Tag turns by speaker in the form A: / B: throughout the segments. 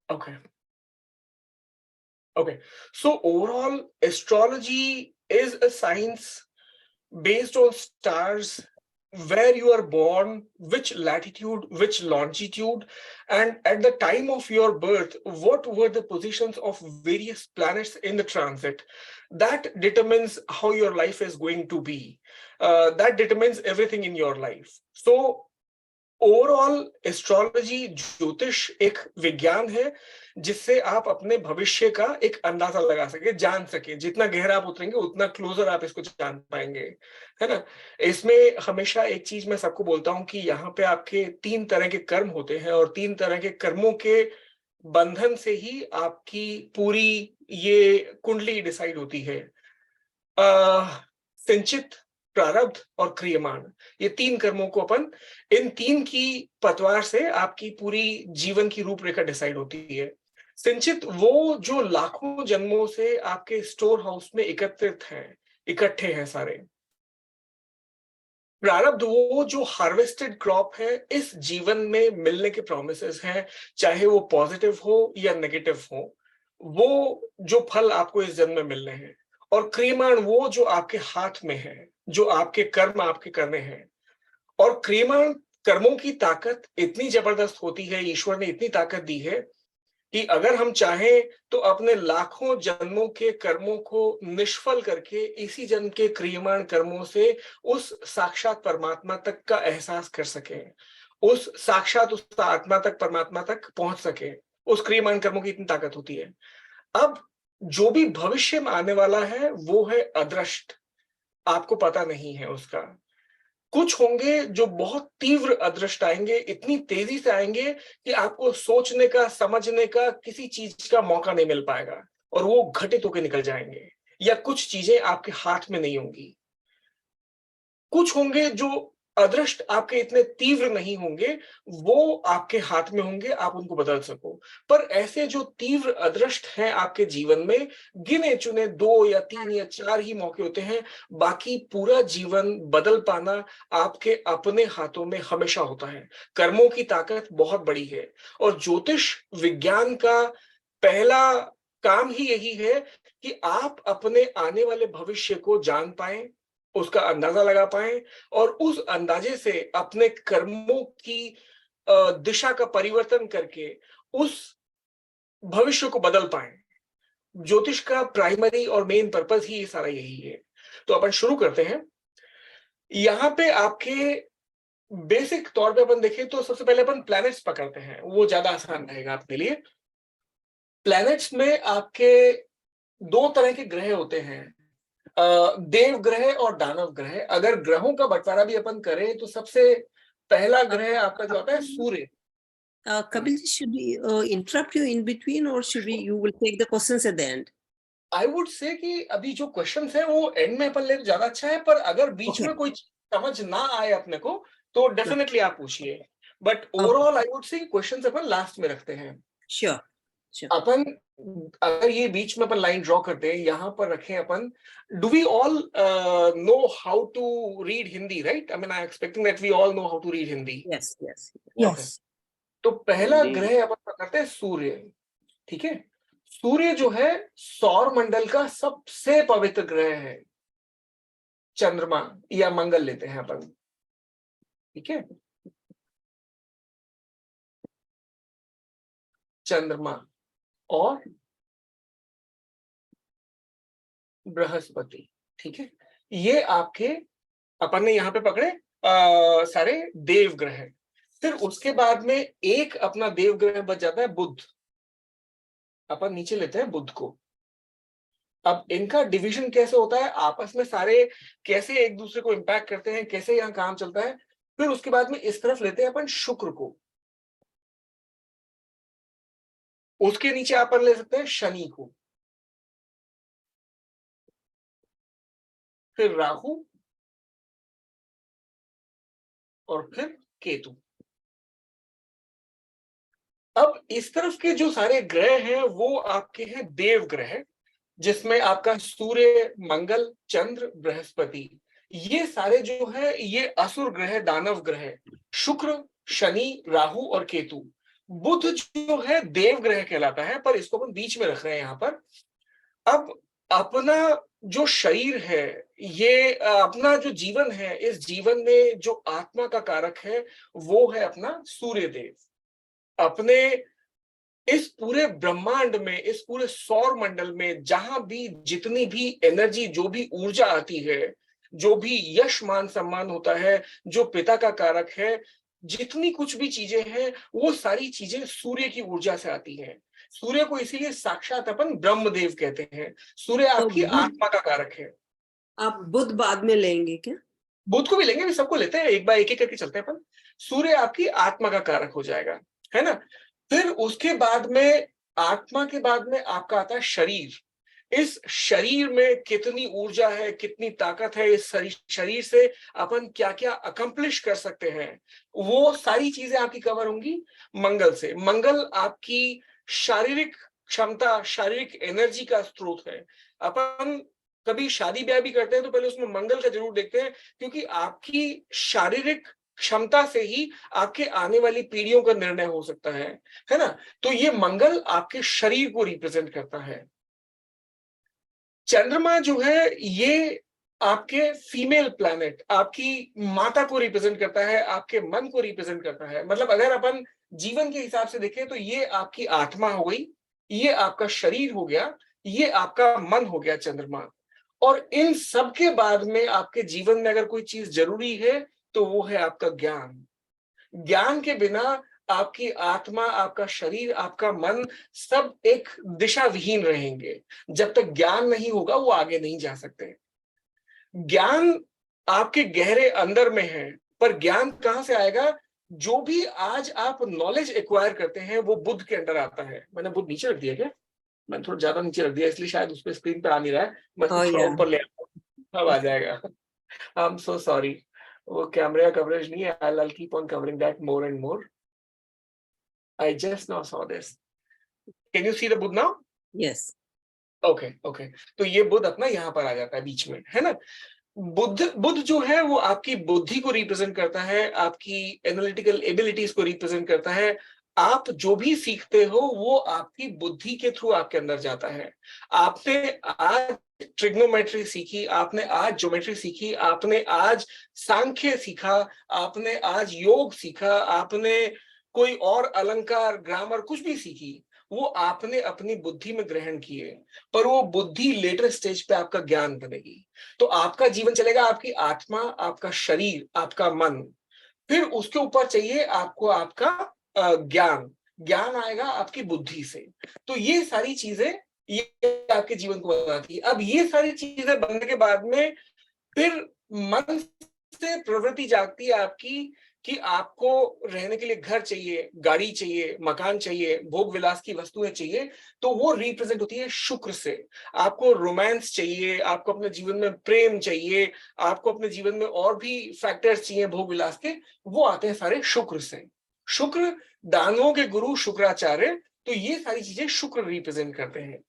A: Okay. Okay. So overall, astrology is a science based on stars, where you are born, which latitude, which longitude, and at the time of your birth, what were the positions of various planets in the transit. That determines how your life is going to be. That determines everything in your life. So overall astrology ज्योतिष एक विज्ञान है जिससे आप अपने भविष्य का एक अंदाजा लगा सके, जान सके। जितना गहरा आप उतरेंगे उतना क्लोजर आप इसको जान पाएंगे, है ना। इसमें हमेशा एक चीज मैं सबको बोलता हूं कि यहाँ पे आपके 3 तरह के कर्म होते हैं और 3 तरह के कर्मों के बंधन से ही आपकी पूरी ये कुंडली डिसाइड होती है। संचित, प्रारब्ध और क्रियमाण, ये 3 कर्मों को अपन, इन 3 की पतवार से आपकी पूरी जीवन की रूपरेखा डिसाइड होती है। संचित वो जो लाखों जन्मों से आपके स्टोर हाउस में एकत्रित हैं, इकट्ठे हैं सारे। प्रारब्ध वो जो हार्वेस्टेड क्रॉप है, इस जीवन में मिलने के प्रोमिसेस हैं, चाहे वो पॉजिटिव हो या नेगेटिव हो, वो जो फल आपको इस जन्म में मिलने हैं। और क्रियमाण वो जो आपके हाथ में है, जो आपके कर्म आपके करने हैं। और क्रियमाण कर्मों की ताकत इतनी जबरदस्त होती है, ईश्वर ने इतनी ताकत दी है कि अगर हम चाहें तो अपने लाखों जन्मों के कर्मों को निष्फल करके इसी जन्म के क्रियमाण कर्मों से उस साक्षात परमात्मा तक का एहसास कर सके, उस साक्षात उस आत्मा तक, परमात्मा तक पहुंच सके। उस क्रियमाण कर्मों की इतनी ताकत होती है। अब जो भी भविष्य में आने वाला है वो है अदृष्ट, आपको पता नहीं है उसका। कुछ होंगे जो बहुत तीव्र अदृष्ट आएंगे, इतनी तेजी से आएंगे कि आपको सोचने का, समझने का, किसी चीज का मौका नहीं मिल पाएगा और वो घटित होकर निकल जाएंगे। या कुछ चीजें आपके हाथ में नहीं होंगी। कुछ होंगे जो अदृष्ट आपके इतने तीव्र नहीं होंगे, वो आपके हाथ में होंगे, आप उनको बदल सको। पर ऐसे जो तीव्र अदृष्ट हैं आपके जीवन में, गिने चुने 2 या 3 या 4 ही मौके होते हैं। बाकी पूरा जीवन बदल पाना आपके अपने हाथों में हमेशा होता है। कर्मों की ताकत बहुत बड़ी है और ज्योतिष विज्ञान का पहला काम ही यही है कि आप अपने आने वाले भविष्य को जान पाएं, उसका अंदाजा लगा पाएं और उस अंदाजे से अपने कर्मों की दिशा का परिवर्तन करके उस भविष्य को बदल पाएं। ज्योतिष का प्राइमरी और मेन पर्पस ही सारा यही है। तो अपन शुरू करते हैं। यहाँ पे आपके बेसिक तौर पे अपन देखें तो सबसे पहले अपन प्लैनेट्स पकड़ते हैं, वो ज्यादा आसान रहेगा आपके लिए। प्लैनेट्स में आपके 2 तरह के ग्रह होते हैं, देव ग्रह और दानव ग्रह। अगर ग्रहों का बंटवारा भी अपन करें तो सबसे पहला ग्रह आपका जो आता है सूर्य।
B: Kapil, should we interrupt you in between, or should we? You will take the questions at the end.
A: I would say कि अभी जो क्वेश्चंस है वो एंड में अपन ले तो ज्यादा अच्छा है, पर अगर बीच में कोई समझ ना आए अपने को तो डेफिनेटली आप पूछिए। But overall I would say questions upon last में रखते हैं।
B: Sure.
A: अपन अगर ये बीच में अपन लाइन ड्रॉ करते हैं, यहाँ पर रखें अपन, do we all know how to read Hindi, right? I mean I expecting that we all know how to read Hindi.
B: Yes, yes,
A: Okay. तो पहला ग्रह अपन पकड़ते हैं सूर्य, ठीक है। सूर्य जो है सौर मंडल का सबसे पवित्र ग्रह है। चंद्रमा या मंगल लेते हैं अपन, ठीक है। चंद्रमा और बृहस्पति, ठीक है। ये आपके अपन ने यहाँ पे पकड़े सारे देव ग्रह। फिर उसके बाद में एक अपना देव ग्रह बच जाता है बुध। अपन नीचे लेते हैं बुध को। अब इनका डिवीजन कैसे होता है, आपस में सारे कैसे एक दूसरे को इंपैक्ट करते हैं, कैसे यहाँ काम चलता है। फिर उसके बाद में इस तरफ लेते हैं अपन शुक्र को। उसके नीचे अपन ले सकते हैं शनि को, फिर राहु और फिर केतु। अब इस तरफ के जो सारे ग्रह हैं वो आपके हैं देव ग्रह, जिसमें आपका सूर्य, मंगल, चंद्र, बृहस्पति। ये सारे जो है ये असुर ग्रह, दानव ग्रह, शुक्र, शनि, राहु और केतु। बुध जो है देव ग्रह कहलाता है, पर इसको अपन बीच में रख रहे हैं यहाँ पर। अब अपना जो शरीर है, ये अपना जो जीवन है, इस जीवन में जो आत्मा का कारक है वो है अपना सूर्य देव। अपने इस पूरे ब्रह्मांड में, इस पूरे सौर मंडल में जहां भी जितनी भी एनर्जी, जो भी ऊर्जा आती है, जो भी यश मान सम्मान होता है, जो पिता का कारक है, जितनी कुछ भी चीजें हैं, वो सारी चीजें सूर्य की ऊर्जा से आती हैं। सूर्य को इसीलिए साक्षात अपन ब्रह्मदेव कहते हैं। सूर्य
B: तो
A: आपकी
B: बुध,
A: आत्मा का कारक है।
B: आप बुध बाद में लेंगे क्या?
A: बुध को भी लेंगे, भी सबको लेते हैं, एक बार एक एक करके चलते हैं अपन। सूर्य आपकी आत्मा का कारक हो जाएगा, है ना। फिर उसके बाद में, आत्मा के बाद में आपका आता है शरीर। इस शरीर में कितनी ऊर्जा है, कितनी ताकत है, इस शरीर से अपन क्या क्या अकम्प्लिश कर सकते हैं, वो सारी चीजें आपकी कवर होंगी मंगल से। मंगल आपकी शारीरिक क्षमता, शारीरिक एनर्जी का स्रोत है। अपन कभी शादी ब्याह भी करते हैं तो पहले उसमें मंगल का जरूर देखते हैं, क्योंकि आपकी शारीरिक क्षमता से ही आपके आने वाली पीढ़ियों का निर्णय हो सकता है ना। तो ये मंगल आपके शरीर को रिप्रेजेंट करता है। चंद्रमा जो है ये आपके फीमेल प्लैनेट, आपकी माता को रिप्रेजेंट करता है, आपके मन को रिप्रेजेंट करता है। मतलब अगर अपन जीवन के हिसाब से देखें तो ये आपकी आत्मा हो गई, ये आपका शरीर हो गया, ये आपका मन हो गया चंद्रमा। और इन सब के बाद में आपके जीवन में अगर कोई चीज जरूरी है तो वो है आपका ज्ञान। ज्ञान के बिना आपकी आत्मा, आपका शरीर, आपका मन सब एक दिशा विहीन रहेंगे। जब तक ज्ञान नहीं होगा वो आगे नहीं जा सकते। ज्ञान आपके गहरे अंदर में है, पर ज्ञान कहां से आएगा? जो भी आज आप नॉलेज एक्वायर करते हैं वो बुद्ध के अंदर आता है। मैंने बुद्ध नीचे रख दिया क्या? मैंने थोड़ा ज्यादा नीचे रख दिया, इसलिए शायद उस पर स्क्रीन पे आ नहीं रहा है। मैं इसको
B: हाँ
A: थोड़ा
B: यार,
A: ऊपर ले आता हूं, अब आ जाएगा। आई एम सो सॉरी, वो कैमरे का कवरेज नहीं है। I'll keep on covering that more and more. I just now saw this. Can you see the Buddha now?
B: Yes.
A: Okay, okay. तो ये बुद्ध अपना यहाँ पर आ जाता है बीच में, है ना। बुद्ध बुद्ध जो है वो आपकी बुद्धि को रिप्रेजेंट करता है, आपकी एनालिटिकल एबिलिटीज को रिप्रेजेंट करता है। आप जो भी सीखते हो वो आपकी बुद्धि के थ्रू आपके अंदर जाता है। आपने आज ट्रिग्नोमेट्री सीखी, आपने आज ज्योमेट्री सीखी, आपने आज सांख्य सीखा, आपने आज योग सीखा, आपने कोई और अलंकार, ग्रामर कुछ भी सीखी, वो आपने अपनी बुद्धि में ग्रहण किए। पर वो बुद्धि लेटर स्टेज पे आपका ज्ञान बनेगी। तो आपका जीवन चलेगा आपकी आत्मा, आपका शरीर, आपका मन। फिर उसके ऊपर चाहिए आपको आपका ज्ञान। ज्ञान आएगा आपकी बुद्धि से। तो ये सारी चीजें, ये आपके जीवन को बनाती है। अब ये सारी चीजें बनने के बाद में फिर मन से प्रवृत्ति जागती है आपकी कि आपको रहने के लिए घर चाहिए, गाड़ी चाहिए, मकान चाहिए, भोग विलास की वस्तुएं चाहिए। तो वो रिप्रेजेंट होती है शुक्र से। आपको रोमांस चाहिए, आपको अपने जीवन में प्रेम चाहिए, आपको अपने जीवन में और भी फैक्टर्स चाहिए भोग विलास के, वो आते हैं सारे शुक्र से। शुक्र दानवों के गुरु शुक्राचार्य। तो ये सारी चीजें शुक्र रिप्रेजेंट करते हैं।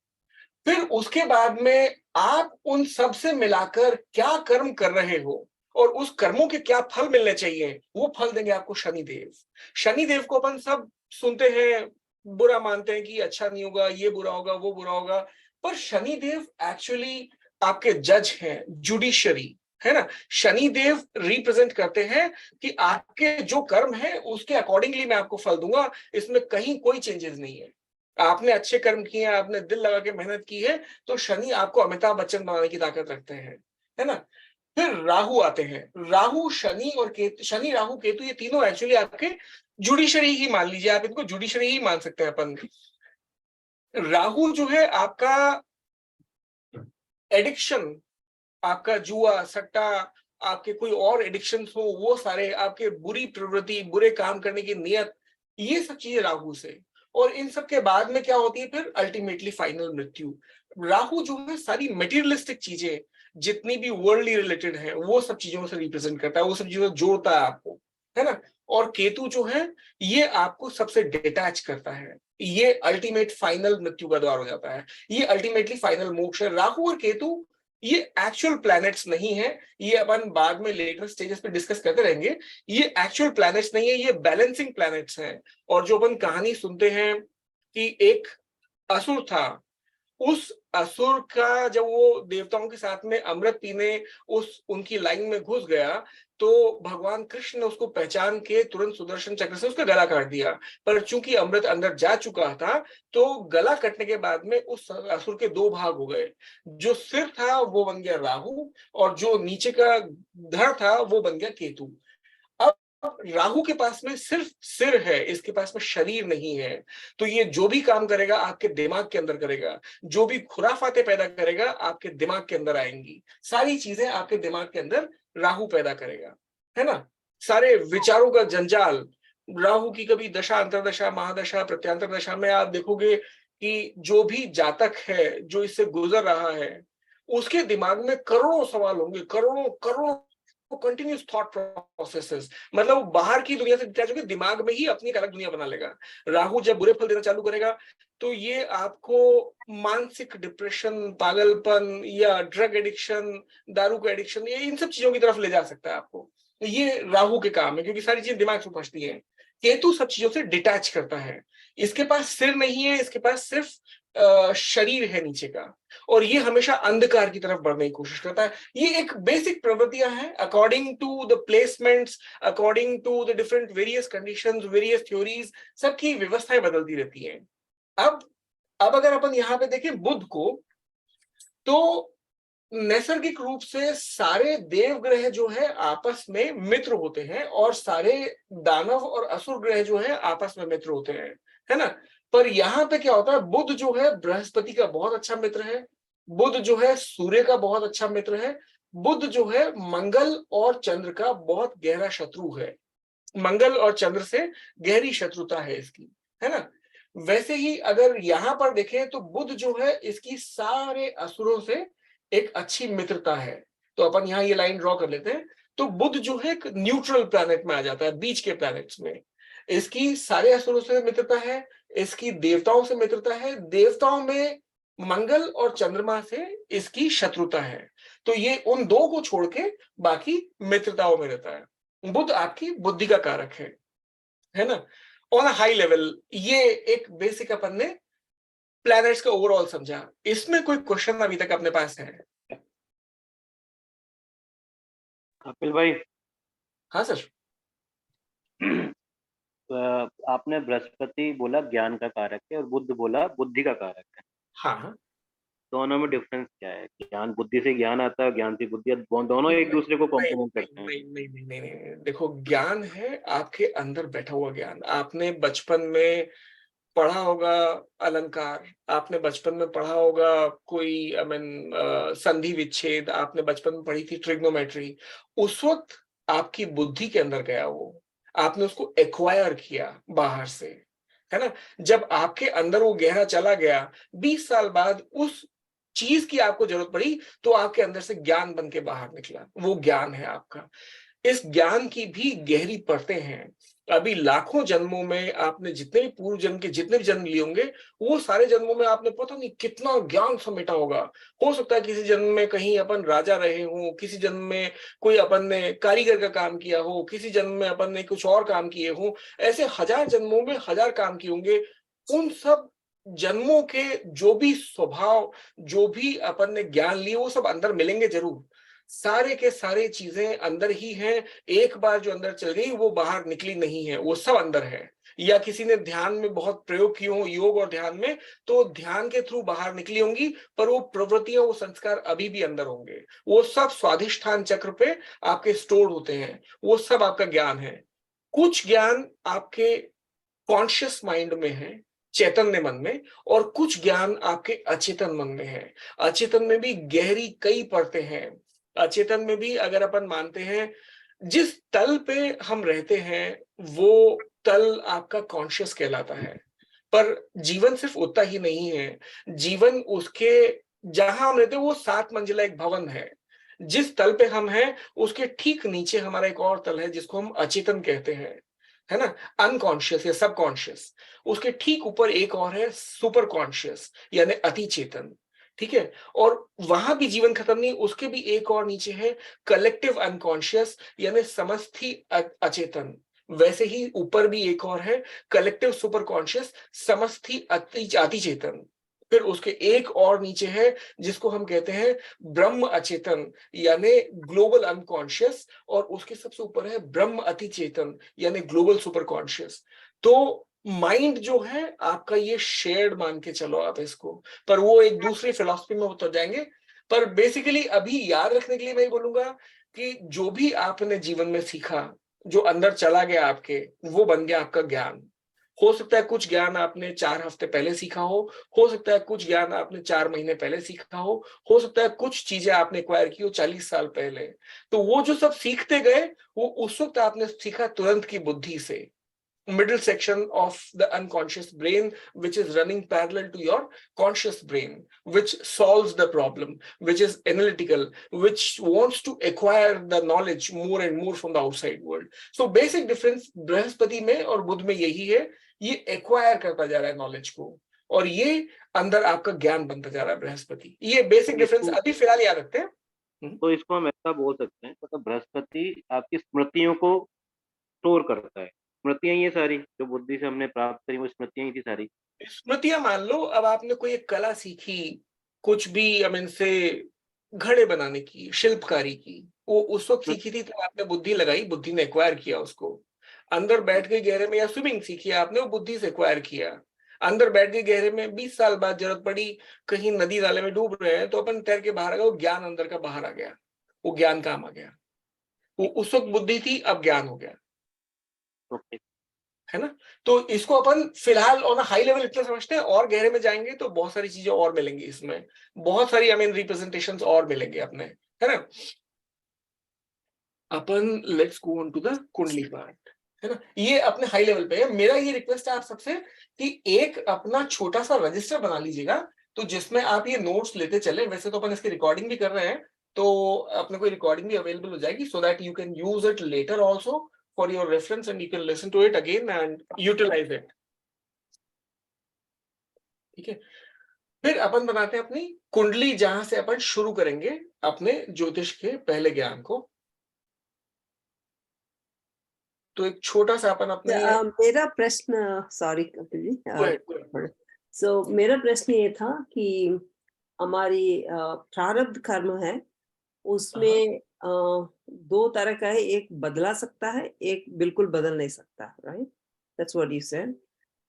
A: फिर उसके बाद में आप उन सब से मिलाकर क्या कर्म कर रहे हो और उस कर्मों के क्या फल मिलने चाहिए, वो फल देंगे आपको शनिदेव। शनिदेव को अपन सब सुनते हैं, बुरा मानते हैं कि अच्छा नहीं होगा, ये बुरा होगा, वो बुरा होगा। पर शनिदेव एक्चुअली आपके जज हैं, जुडिशरी, है ना। शनिदेव रिप्रेजेंट करते हैं कि आपके जो कर्म है उसके अकॉर्डिंगली मैं आपको फल दूंगा, इसमें कहीं कोई चेंजेस नहीं है। आपने अच्छे कर्म किए हैं, आपने दिल लगा के मेहनत की है, तो शनि आपको अमिताभ बच्चन बनाने की ताकत रखते हैं, है ना। फिर राहु आते हैं। राहु, शनि और केतु, शनि राहु केतु ये तीनों एक्चुअली आपके जुडिशरी ही मान लीजिए, आप इनको जुडिशरी ही मान सकते हैं अपन। राहु जो है आपका एडिक्शन, आपका जुआ सट्टा, आपके कोई और एडिक्शन हो, वो सारे आपके बुरी प्रवृत्ति, बुरे काम करने की नियत, ये सब चीजें राहु से। और इन सब के बाद में क्या होती है फिर? अल्टीमेटली फाइनल मृत्यु। राहु जो है सारी मटेरियलिस्टिक चीजें, जितनी भी वर्ल्डली रिलेटेड है, वो सब चीजों से रिप्रेजेंट करता है, वो सब चीजों जोड़ता है आपको, है ना। और केतु जो है ये आपको सबसे डिटैच करता है, ये अल्टीमेट फाइनल मृत्यु का द्वार हो जाता है, ये अल्टीमेटली फाइनल मोक्ष है। राहु और केतु ये एक्चुअल प्लैनेट्स नहीं है, ये अपन बाद में लेटर स्टेजेस पे डिस्कस करते रहेंगे। ये एक्चुअल प्लैनेट्स नहीं है, ये बैलेंसिंग प्लैनेट्स हैं। और जो अपन कहानी सुनते हैं कि एक असुर था, उस असुर का जब वो देवताओं के साथ में अमृत पीने उस उनकी लाइन में घुस गया, तो भगवान कृष्ण ने उसको पहचान के तुरंत सुदर्शन चक्र से उसका गला काट दिया। पर चूंकि अमृत अंदर जा चुका था, तो गला कटने के बाद में उस असुर के दो भाग हो गए। जो सिर था वो बन गया राहु, और जो नीचे का धड़ था वो बन गया केतु। अब राहु के पास में सिर्फ सिर है, इसके पास में शरीर नहीं है। तो ये जो भी काम करेगा आपके दिमाग के अंदर करेगा, जो भी खुराफाते पैदा करेगा आपके दिमाग के अंदर आएंगी, सारी चीजें आपके दिमाग के अंदर राहु पैदा करेगा, है ना। सारे विचारों का जंजाल राहु की कभी दशा, अंतरदशा, महादशा, प्रत्यांतर दशा में आप देखोगे कि जो भी जातक है जो इससे गुजर रहा है, उसके दिमाग में करोड़ों सवाल होंगे, करोड़ों करोड़ों कंटिन्यूस थॉट प्रोसेसेस। मतलब वो बाहर की दुनिया से डिटैच होकर दिमाग में ही अपनी एक अलग दुनिया बना लेगा। राहु जब बुरे फल देना चालू करेगा, तो ये आपको मानसिक डिप्रेशन, पागलपन या ड्रग एडिक्शन, दारू का एडिक्शन, ये इन सब चीजों की तरफ ले जा सकता है आपको। ये राहु के काम है, क्योंकि सारी चीजें दिमाग से पहुंचती हैं। केतु सब चीजों से डिटैच करता है। इसके पास सिर नहीं है, इसके पास सिर्फ शरीर है नीचे का, और ये हमेशा अंधकार की तरफ बढ़ने की कोशिश करता है। ये एक बेसिक प्रवृत्तियां हैं, according to the placements, according to the different various conditions, various theories, सबकी व्यवस्थाएं बदलती रहती हैं। अब अगर अपन यहां पे देखें बुध को, तो नैसर्गिक रूप से सारे देवग्रह जो है आपस में मित्र होते हैं, और सारे दानव और असुर ग्रह जो है आपस में मित्र होते हैं, है ना। पर यहाँ पे क्या होता है, बुध जो है बृहस्पति का बहुत अच्छा मित्र है, बुध जो है सूर्य का बहुत अच्छा मित्र है, बुध जो है मंगल और चंद्र का बहुत गहरा शत्रु है। मंगल और चंद्र से गहरी शत्रुता है इसकी, है ना। वैसे ही अगर यहां पर देखें, तो बुध जो है इसकी सारे असुरों से एक अच्छी मित्रता है। तो अपन यहाँ ये लाइन ड्रॉ कर लेते हैं। तो बुध जो है एक न्यूट्रल प्लैनेट में आ जाता है, बीच के प्लैनेट्स में। इसकी सारे असुरों से मित्रता है, इसकी देवताओं से मित्रता है, देवताओं में मंगल और चंद्रमा से इसकी शत्रुता है। तो ये उन दो को छोड़ के बाकी मित्रताओं में रहता है। बुध आपकी बुद्धि का कारक है ना। ऑन अ हाई लेवल ये एक बेसिक अपन ने प्लैनेट्स का ओवरऑल समझा। इसमें कोई क्वेश्चन अभी तक अपने पास है?
C: कपिल भाई,
A: हाँ सर।
C: तो आपने बृहस्पति बोला ज्ञान का कारक है और बुध बोला बुद्धि का कारक है।
A: हाँ,
C: दोनों में डिफरेंस क्या है? ज्ञान, बुद्धि से ज्ञान आता है, ज्ञान से बुद्धि, दोनों एक दूसरे को
A: नहीं
C: कॉम्प्लीमेंट
A: नहीं
C: करते हैं।
A: नहीं नहीं नहीं नहीं नहीं। देखो, ज्ञान है आपके अंदर बैठा हुआ ज्ञान। आपने बचपन में पढ़ा होगा अलंकार, आपने बचपन में पढ़ा होगा कोई आई मीन संधि विच्छेद, आपने बचपन में पढ़ी थी ट्रिग्नोमेट्री। उस वक्त आपकी बुद्धि के अंदर गया वो, आपने उसको एक्वायर किया बाहर से, है ना। जब आपके अंदर वो गहरा चला गया, 20 साल बाद उस चीज की आपको जरूरत पड़ी, तो आपके अंदर से ज्ञान बन के बाहर निकला, वो ज्ञान है आपका। इस ज्ञान की भी गहरी परतें हैं। अभी लाखों जन्मों में आपने जितने भी पूर्व जन्म के जितने भी जन्म लिए होंगे, वो सारे जन्मों में आपने पता नहीं कितना ज्ञान समेटा होगा। हो सकता है किसी जन्म में कहीं अपन राजा रहे हों, किसी जन्म में कोई अपन ने कारीगर का काम किया हो, किसी जन्म में अपन ने कुछ और काम किए हों। ऐसे हजार जन्मों में हजार काम किए होंगे। उन सब जन्मों के जो भी स्वभाव, जो भी अपन ने ज्ञान लिए, वो सब अंदर मिलेंगे जरूर। सारे के सारे चीजें अंदर ही हैं। एक बार जो अंदर चल गई वो बाहर निकली नहीं है, वो सब अंदर है। या किसी ने ध्यान में बहुत प्रयोग किए हो, योग और ध्यान में, तो ध्यान के थ्रू बाहर निकली होंगी, पर वो प्रवृत्तियां, वो संस्कार अभी भी अंदर होंगे। वो सब स्वाधिष्ठान चक्र पे आपके स्टोर होते हैं, वो सब आपका ज्ञान है। कुछ ज्ञान आपके कॉन्शियस माइंड में है, चैतन्य मन में, और कुछ ज्ञान आपके अचेतन मन में है। अचेतन में भी गहरी कई परतें हैं। अचेतन में भी अगर अपन मानते हैं, जिस तल पे हम रहते हैं वो तल आपका कॉन्शियस कहलाता है। पर जीवन सिर्फ उतना ही नहीं है। जीवन उसके, जहां हम रहते हैं वो 7 मंजिला एक भवन है। जिस तल पे हम हैं उसके ठीक नीचे हमारा एक और तल है जिसको हम अचेतन कहते हैं, है ना, अनकॉन्शियस या सबकॉन्शियस। उसके ठीक ऊपर एक और है सुपर कॉन्शियस, यानी अति चेतन। ठीक है, और वहां भी जीवन खत्म नहीं, उसके भी एक और नीचे है कलेक्टिव अनकॉन्शियस, यानी समष्टि अचेतन। वैसे ही ऊपर भी एक और है कलेक्टिव सुपर कॉन्शियस, समष्टि अति चेतन। फिर उसके एक और नीचे है जिसको हम कहते हैं ब्रह्म अचेतन, यानी ग्लोबल अनकॉन्शियस, और उसके सबसे ऊपर है ब्रह्म अति चेतन, यानी ग्लोबल सुपर कॉन्शियस। तो माइंड जो है आपका ये शेयर्ड मान के चलो आप इसको, पर वो एक दूसरी फिलॉसफी में उतर जाएंगे। पर बेसिकली अभी याद रखने के लिए मैं बोलूंगा कि जो भी आपने जीवन में सीखा, जो अंदर चला गया आपके, वो बन गया आपका ज्ञान। हो सकता है कुछ ज्ञान आपने 4 हफ्ते पहले सीखा हो सकता है कुछ ज्ञान आपने 4 महीने पहले सीखा हो सकता है कुछ चीजें आपने एक्वायर की हो 40 साल पहले। तो वो जो सब सीखते गए, वो उस वक्त आपने सीखा तुरंत की बुद्धि से, middle section of the unconscious brain, which is running parallel to your conscious brain, which solves the problem, which is analytical, which wants to acquire the knowledge more and more from the outside world. So basic difference Brihaspati में और बुध में यही है, ये acquire करता जा रहा है नॉलेज को, और ये अंदर आपका ज्ञान बनता जा रहा है बृहस्पति। ये बेसिक डिफरेंस अभी फिलहाल याद रखते हैं।
C: तो इसको हम ऐसा बोल सकते हैं, मतलब बृहस्पति आपकी स्मृतियों को स्टोर करता है। स्मृतियां ये सारी जो बुद्धि से हमने प्राप्त करी, वो स्मृतियां ही थी सारी।
A: स्मृतियां मान लो, अब आपने कोई एक कला सीखी, कुछ भी मीन से घड़े बनाने की, शिल्पकारी की, वो उस वक्त सीखी थी तो आपने बुद्धि लगाई, बुद्धि ने एक्वायर किया उसको। अंदर बैठ के गहरे में, या स्विमिंग सीखी आपने, वो बुद्धि से एक्वायर किया। अंदर बैठ के गहरे में 20 साल बाद जरूरत पड़ी, कहीं नदी नाले में डूब रहे हैं, तो अपन तैर के बाहर आ गए, वो ज्ञान अंदर का बाहर आ गया, वो ज्ञान काम आ गया। वो उस वक्त बुद्धि थी, अब ज्ञान हो गया,
C: ओके।
A: है ना। तो इसको अपन फिलहाल ऑन हाई लेवल इतना समझते हैं, और गहरे में जाएंगे तो बहुत सारी चीजें और मिलेंगी इसमें, बहुत सारी रिप्रेजेंटेशंस और मिलेंगे अपने, है ना। अपन let's go on to the kundli part, है ना। ये अपने हाई लेवल पे है। मेरा ये रिक्वेस्ट है आप सबसे कि एक अपना छोटा सा रजिस्टर बना लीजिएगा, तो जिसमें आप ये नोट्स लेते चले। वैसे तो अपन इसकी रिकॉर्डिंग भी कर रहे हैं, तो अपने को रिकॉर्डिंग भी अवेलेबल हो जाएगी, so that you can use it later also for your reference and you can listen to it again and utilize it, ठीक है। फिर अपन बनाते हैं अपनी कुंडली, जहां से अपन शुरू करेंगे अपने ज्योतिष के पहले ज्ञान को। तो एक छोटा सा अपन अपने
B: मेरा प्रश्न, सॉरी कपिल जी, सो मेरा प्रश्न ये था कि हमारी प्रारब्ध कर्म है, उसमें दो तरह का है, एक बदला सकता है, एक बिल्कुल बदल नहीं सकता, right? That's what you said.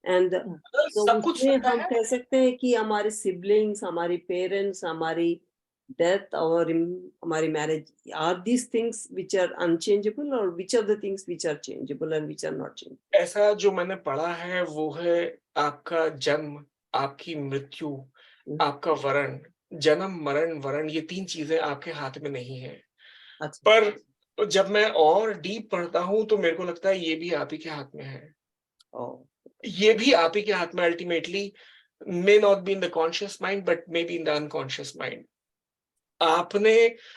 B: And तो
A: सब कुछ
B: उसमें
A: सकता
B: हम
A: है।
B: कह सकते हैं कि हमारे सिबलिंग्स, हमारे पेरेंट्स, हमारी डेथ और हमारी marriage, are these things which are unchangeable, और which are the things which are changeable and which are not changeable?
A: ऐसा जो मैंने पढ़ा है वो है आपका जन्म, आपकी मृत्यु, आपका वरण। जन्म, मरण, वरण, ये 3 चीजें आपके हाथ में नहीं है।
B: अच्छा,
A: पर जब मैं और डीप पढ़ता हूं तो मेरे को लगता है ये भी आप ही के हाथ में है, ये भी आप ही के हाथ में ultimately. May not be in the conscious mind but may be in the unconscious mind. आपने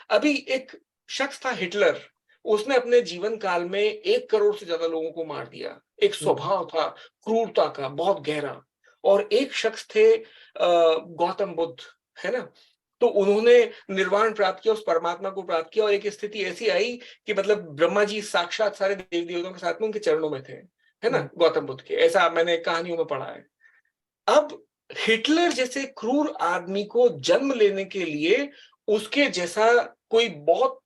A: अभी एक शख्स था हिटलर, उसने अपने जीवन काल में 1 करोड़ से ज्यादा लोगों को मार दिया। एक स्वभाव था क्रूरता का बहुत गहरा। और एक शख्स थे गौतम बुद्ध, है ना। तो उन्होंने निर्वाण प्राप्त किया, उस परमात्मा को प्राप्त किया, और एक स्थिति ऐसी आई कि मतलब ब्रह्मा जी साक्षात सारे देवी देवताओं के साथ में उनके चरणों में थे, है ना, गौतम बुद्ध के। ऐसा मैंने कहानियों में पढ़ा है। अब हिटलर जैसे क्रूर आदमी को जन्म लेने के लिए उसके जैसा कोई बहुत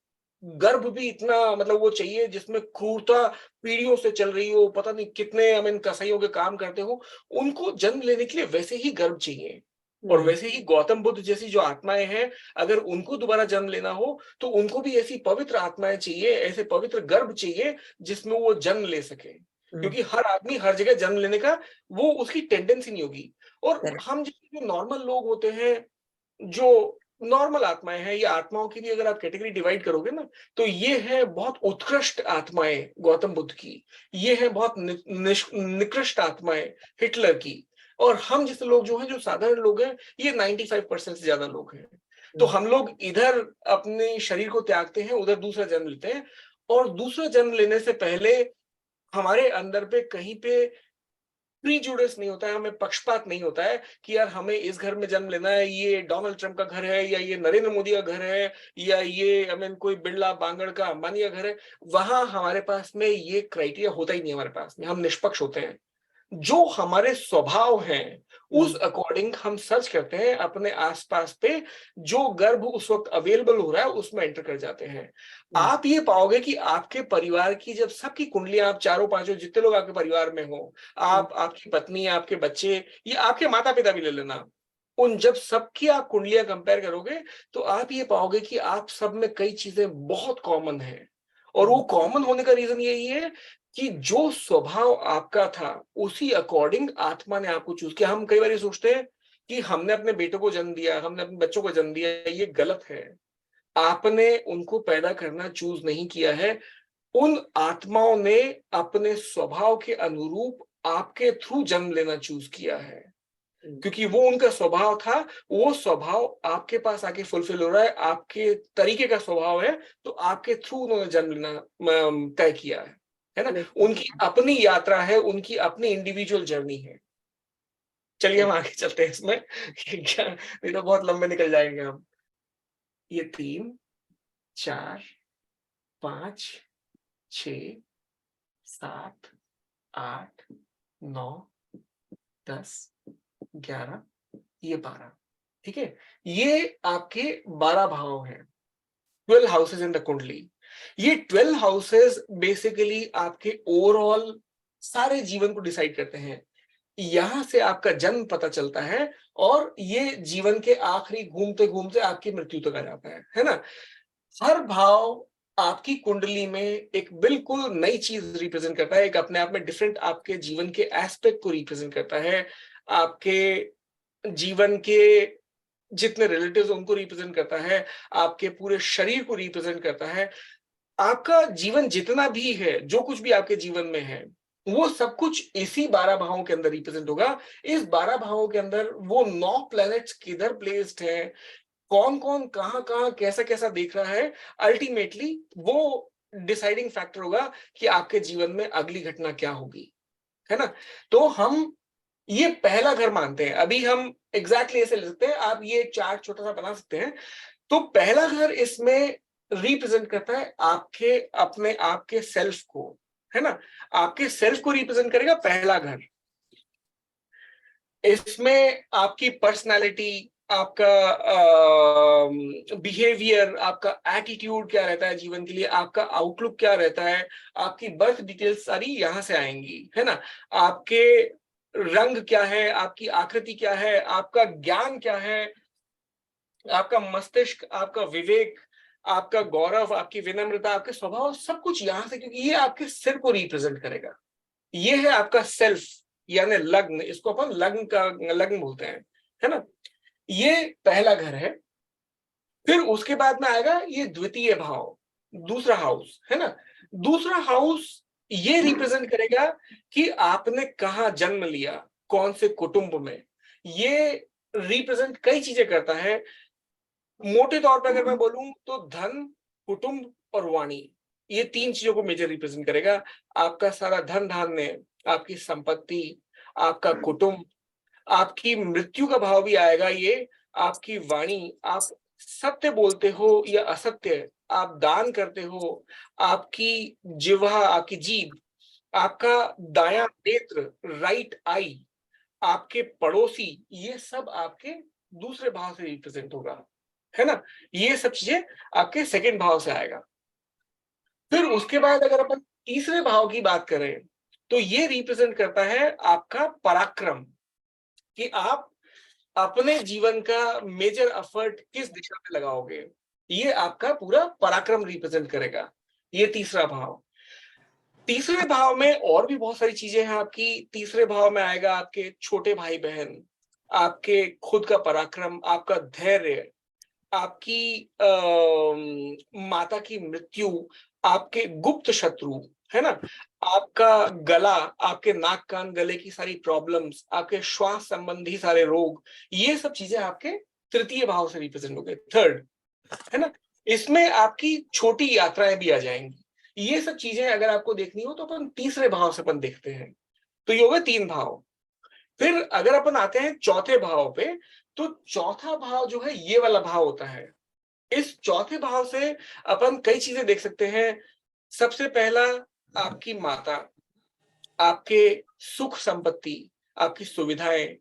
A: गर्भ भी इतना मतलब वो चाहिए, जिसमें क्रूरता पीढ़ियों से चल रही हो, पता नहीं कितने कसाईयों के काम करते हो, उनको जन्म लेने के लिए वैसे ही गर्भ चाहिए। और वैसे ही गौतम बुद्ध जैसी जो आत्माएं हैं, अगर उनको दोबारा जन्म लेना हो तो उनको भी ऐसी पवित्र आत्माएं चाहिए, ऐसे पवित्र गर्भ चाहिए जिसमें वो जन्म ले सके। क्योंकि हर आदमी हर जगह जन्म लेने का वो उसकी टेंडेंसी नहीं होगी। और हम जैसे जो नॉर्मल लोग होते हैं, जो नॉर्मल आत्माएं हैं, ये आत्माओं की भी अगर आप कैटेगरी डिवाइड करोगे ना, तो ये है बहुत उत्कृष्ट आत्माएं गौतम बुद्ध की, ये है बहुत निकृष्ट आत्माएं हिटलर की। और हम जैसे लोग जो हैं, जो साधारण लोग हैं, ये 95% से ज्यादा लोग हैं। तो हम लोग इधर अपने शरीर को त्यागते हैं, उधर दूसरा जन्म लेते हैं। और दूसरा जन्म लेने से पहले हमारे अंदर पे कहीं पे प्रीजुडिस नहीं होता है, हमें पक्षपात नहीं होता है कि यार हमें इस घर में जन्म लेना है, ये डोनाल्ड ट्रंप का घर है या ये नरेंद्र मोदी का घर है या ये कोई बिरला बांगड़ का अंबानी का घर है। वहां हमारे पास में ये क्राइटेरिया होता ही नहीं, हमारे पास में हम निष्पक्ष होते हैं। जो हमारे स्वभाव हैं उस अकॉर्डिंग हम सर्च करते हैं अपने आसपास पे, जो गर्भ उस वक्त अवेलेबल हो रहा है उसमें एंटर कर जाते हैं। आप ये पाओगे कि आपके परिवार की जब सबकी कुंडलियां, आप चारों पांचों जितने लोग आपके परिवार में हो, आप, आपकी पत्नी, आपके बच्चे, ये आपके माता पिता भी ले लेना, उन जब सबकी आप कुंडलियां कंपेयर करोगे तो आप ये पाओगे कि आप सब में कई चीजें बहुत कॉमन है। और वो कॉमन होने का रीजन यही है कि जो स्वभाव आपका था उसी अकॉर्डिंग आत्मा ने आपको चूज किया। हम कई बार ये सोचते हैं कि हमने अपने बेटों को जन्म दिया, हमने अपने बच्चों को जन्म दिया, ये गलत है। आपने उनको पैदा करना चूज नहीं किया है, उन आत्माओं ने अपने स्वभाव के अनुरूप आपके थ्रू जन्म लेना चूज किया है, क्योंकि वो उनका स्वभाव था। वो स्वभाव आपके पास आके फुलफिल हो रहा है, आपके तरीके का स्वभाव है, तो आपके थ्रू उन्होंने जन्म लेना तय किया है ना। उनकी अपनी यात्रा है, उनकी अपनी इंडिविजुअल जर्नी है। चलिए हम आगे चलते हैं इसमें क्या, नहीं तो बहुत लंबे निकल जाएंगे हम। ये 3, 4, 5, 6, 7, 8, 9, 10, 11, ये 12, ठीक है। ये आपके 12 भाव हैं, 12 हाउसेज इन द कुंडली। ये 12 हाउसेज बेसिकली आपके ओवरऑल सारे जीवन को डिसाइड करते हैं। यहां से आपका जन्म पता चलता है और ये जीवन के आखिरी घूमते घूमते आपकी मृत्यु तक आ जाता है ना। हर भाव आपकी कुंडली में एक बिल्कुल नई चीज रिप्रेजेंट करता है, एक अपने आप में डिफरेंट आपके जीवन के एस्पेक्ट को रिप्रेजेंट करता है, आपके जीवन के जितने रिलेटिव्स उनको रिप्रेजेंट करता है, आपके पूरे शरीर को रिप्रेजेंट करता है। आपका जीवन जितना भी है, जो कुछ भी आपके जीवन में है, वो सब कुछ इसी 12 भावों के अंदर रिप्रेजेंट होगा। इस 12 भावों के अंदर वो 9 प्लैनेट्स किधर प्लेस्ड हैं, कौन कौन कहां कहां कैसा कैसा देख रहा है, अल्टीमेटली वो डिसाइडिंग फैक्टर होगा कि आपके जीवन में अगली घटना क्या होगी, है ना। तो हम ये पहला घर मानते हैं। अभी हम एग्जैक्टली ऐसे ले सकते हैं, आप ये चार्ट छोटा सा बना सकते हैं। तो पहला घर इसमें रिप्रेजेंट करता है आपके अपने आपके सेल्फ को, है ना। आपके सेल्फ को रिप्रेजेंट करेगा पहला घर। इसमें आपकी पर्सनालिटी, आपका बिहेवियर, आपका एटीट्यूड क्या रहता है जीवन के लिए, आपका आउटलुक क्या रहता है, आपकी बर्थ डिटेल्स सारी यहां से आएंगी, है ना। आपके रंग क्या है, आपकी आकृति क्या है, आपका ज्ञान क्या है, आपका मस्तिष्क, आपका विवेक, आपका गौरव, आपकी विनम्रता, आपके स्वभाव, सब कुछ यहां से, क्योंकि ये आपके सिर को रिप्रेजेंट करेगा। ये है आपका सेल्फ, यानी लग्न, इसको अपन लग्न बोलते हैं, है ना। ये पहला घर है। फिर उसके बाद में आएगा ये द्वितीय भाव, दूसरा हाउस, है ना। दूसरा हाउस ये रिप्रेजेंट करेगा कि आपने कहाँ जन्म लिया, कौन से कुटुंब में। ये रिप्रेजेंट कई चीजें करता है। मोटे तौर पर अगर मैं बोलूं तो धन, कुटुंब और वाणी, ये 3 चीजों को मेजर रिप्रेजेंट करेगा। आपका सारा धन धान्य, आपकी संपत्ति, आपका कुटुंब, आपकी मृत्यु का भाव भी आएगा ये, आपकी वाणी, आप सत्य बोलते हो या असत्य, आप दान करते हो, आपकी जिह्वा, आपकी जीभ, आपका दायां नेत्र, राइट आई, आपके पड़ोसी, ये सब आपके दूसरे भाव से रिप्रेजेंट होगा, है ना। ये सब चीजें आपके सेकंड भाव से आएगा। फिर उसके बाद अगर अपन तीसरे भाव की बात करें तो ये रिप्रेजेंट करता है आपका पराक्रम, कि आप अपने जीवन का मेजर एफर्ट किस दिशा में लगाओगे। ये आपका पूरा पराक्रम रिप्रेजेंट करेगा, ये तीसरा भाव। तीसरे भाव में और भी बहुत सारी चीजें हैं आपकी। तीसरे भाव में आएगा आपके छोटे भाई बहन, आपके खुद का पराक्रम, आपका धैर्य, आपकी माता की मृत्यु, आपके गुप्त शत्रु, है ना, आपका गला, आपके नाक कान गले की सारी प्रॉब्लम्स, आपके श्वास संबंधी सारे रोग, ये सब चीजें आपके तृतीय भाव से रिप्रेजेंट हो गए, थर्ड, है ना। इसमें आपकी छोटी यात्राएं भी आ जाएंगी। ये सब चीजें अगर आपको देखनी हो तो अपन तीसरे भाव से अपन देखते हैं। तो ये हो गए 3 भाव, फिर अगर अपन आते हैं चौथे भाव पे, तो चौथा भाव जो है ये वाला भाव होता है। इस चौथे भाव से अपन कई चीजें देख सकते हैं। सबसे पहला, आपकी माता, आपके सुख संपत्ति, आपकी सुविधाएं,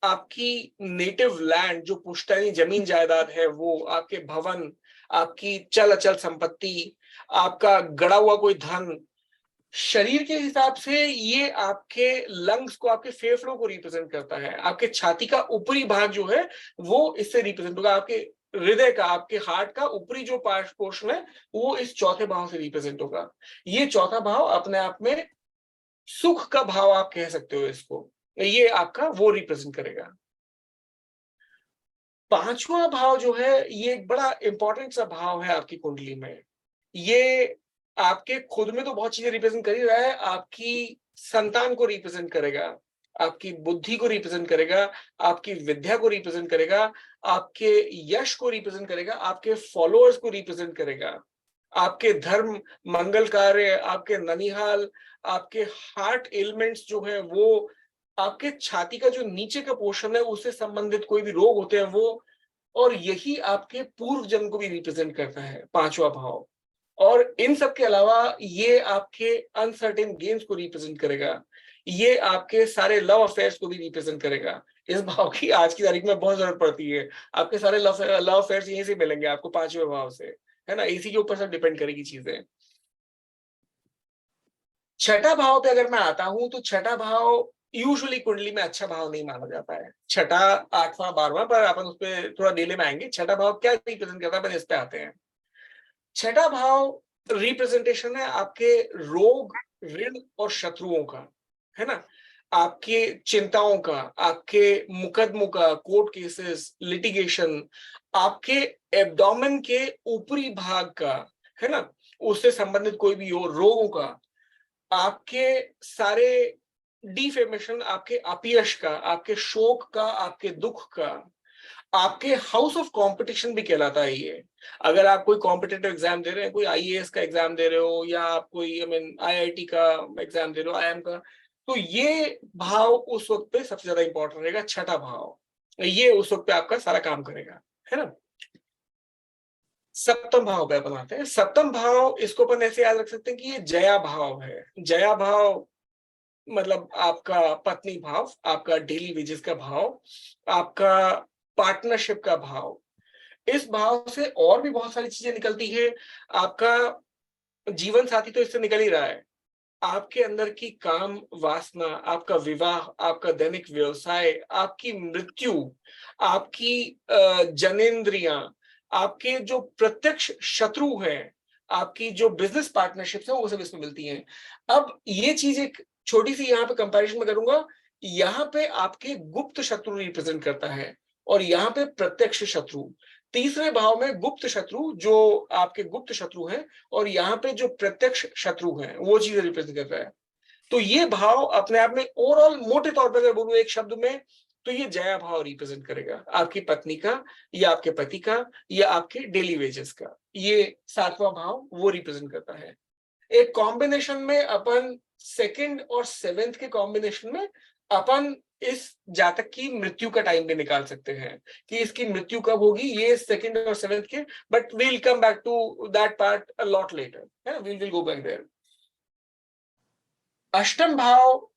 A: आपकी नेटिव लैंड जो पुश्तैनी जमीन जायदाद है वो, आपके भवन, आपकी चल अचल संपत्ति, आपका गड़ा हुआ कोई धन। शरीर के हिसाब से ये आपके लंग्स को, आपके फेफड़ों को रिप्रेजेंट करता है। आपके छाती का ऊपरी भाग जो है वो इससे रिप्रेजेंट होगा। आपके हृदय का, आपके हार्ट का ऊपरी जो पोर्शन है वो इस चौथे भाव से रिप्रेजेंट होगा। ये चौथा भाव अपने आप में सुख का भाव आप कह सकते हो इसको, ये आपका वो रिप्रेजेंट करेगा। पांचवा भाव जो है ये एक बड़ा इंपॉर्टेंट सा भाव है आपकी कुंडली में। ये आपके खुद में तो बहुत चीजें रिप्रेजेंट कर ही रहा है, आपकी संतान को रिप्रेजेंट करेगा, आपकी बुद्धि को रिप्रेजेंट करेगा, आपकी विद्या को रिप्रेजेंट करेगा, आपके यश को रिप्रेजेंट करेगा, आपके फॉलोअर्स को रिप्रेजेंट करेगा, आपके धर्म, मंगल कार्य, आपके ननिहाल, आपके हार्ट एलिमेंट्स जो है वो, आपके छाती का जो नीचे का पोर्शन है उससे संबंधित कोई भी रोग होते हैं वो, और यही आपके पूर्व जन्म को भी रिप्रेजेंट करता है पांचवा भाव। और इन सब के अलावा ये आपके अनसर्टेन गेम्स को रिप्रेजेंट करेगा, ये आपके सारे लव अफेयर्स को भी रिप्रेजेंट करेगा। इस भाव की आज की तारीख में बहुत जरूरत पड़ती है। आपके सारे लव अफेयर्स यहीं से मिलेंगे आपको पांचवें भाव से, है ना, इसी के ऊपर सब डिपेंड करेगी चीजें। छठा भाव पे अगर मैं आता हूं तो छठा भाव यूजुअली कुंडली में अच्छा भाव नहीं माना जाता है। छठा, आठवां, बारहवां, पर अपन उस पर थोड़ा डिले में आएंगे। छठा भाव क्या रिप्रेजेंट करता है अपन इस पे आते हैं। छठा भाव रिप्रेजेंटेशन है आपके रोग, ऋण और शत्रुओं का, है ना, आपके चिंताओं का, आपके मुकदमों का, कोर्ट केसेस, लिटिगेशन, आपके एब्डोमेन के ऊपरी भाग का, है ना, उससे संबंधित कोई भी हो, रोगों का, आपके सारे डिफेमेशन, आपके अपयश का, आपके शोक का, आपके दुख का, आपके हाउस ऑफ कंपटीशन भी कहलाता है ये। अगर आप कोई कॉम्पिटिटिव एग्जाम दे रहे हैं, कोई आईएएस का एग्जाम दे रहे हो, या आप कोई आईआईटी का एग्जाम दे रहे हो, आईआईएम का, तो ये भाव उस वक्त पे सबसे ज्यादा इंपॉर्टेंट रहेगा। छठा भाव ये उस वक्त पे आपका सारा काम करेगा, है ना। सप्तम भाव पे अपन आते हैं। सप्तम भाव, इसको अपन ऐसे याद रख सकते हैं कि ये जया भाव है। जया भाव मतलब आपका पत्नी भाव, आपका डेली वेजेस का भाव, आपका पार्टनरशिप का भाव। इस भाव से और भी बहुत सारी चीजें निकलती है। आपका जीवन साथी तो इससे निकल ही रहा है, आपके अंदर की काम वासना, आपका विवाह, आपका दैनिक व्यवसाय, आपकी मृत्यु, आपकी जनेंद्रियां, आपके जो प्रत्यक्ष शत्रु हैं, आपकी जो बिजनेस पार्टनरशिप्स है वो सब इसमें मिलती हैं। अब ये चीज एक छोटी सी यहाँ पे कंपैरिजन में करूंगा। यहाँ पे आपके गुप्त शत्रु रिप्रेजेंट करता है और यहाँ पे प्रत्यक्ष शत्रु। तीसरे भाव में गुप्त शत्रु, जो आपके गुप्त शत्रु हैं, और यहाँ पे जो प्रत्यक्ष शत्रु हैं वो चीजें रिप्रेजेंट कर रहा है। तो ये भाव अपने आप में ओवरऑल मोटे तौर पर अगर बोलूं एक शब्द में, तो ये जया भाव रिप्रेजेंट करेगा आपकी पत्नी का, या आपके पति का, या आपके डेली वेजेस का। ये सातवां भाव वो रिप्रेजेंट करता है। एक कॉम्बिनेशन में अपन सेकंड और सेवेंथ के कॉम्बिनेशन में अपन इस जातक की मृत्यु का टाइम भी निकाल सकते हैं कि इसकी मृत्यु कब होगी, ये सेकंड और सेवेंथ के। But we'll come back to that part a lot later, है, we will go back there. अष्टम भाव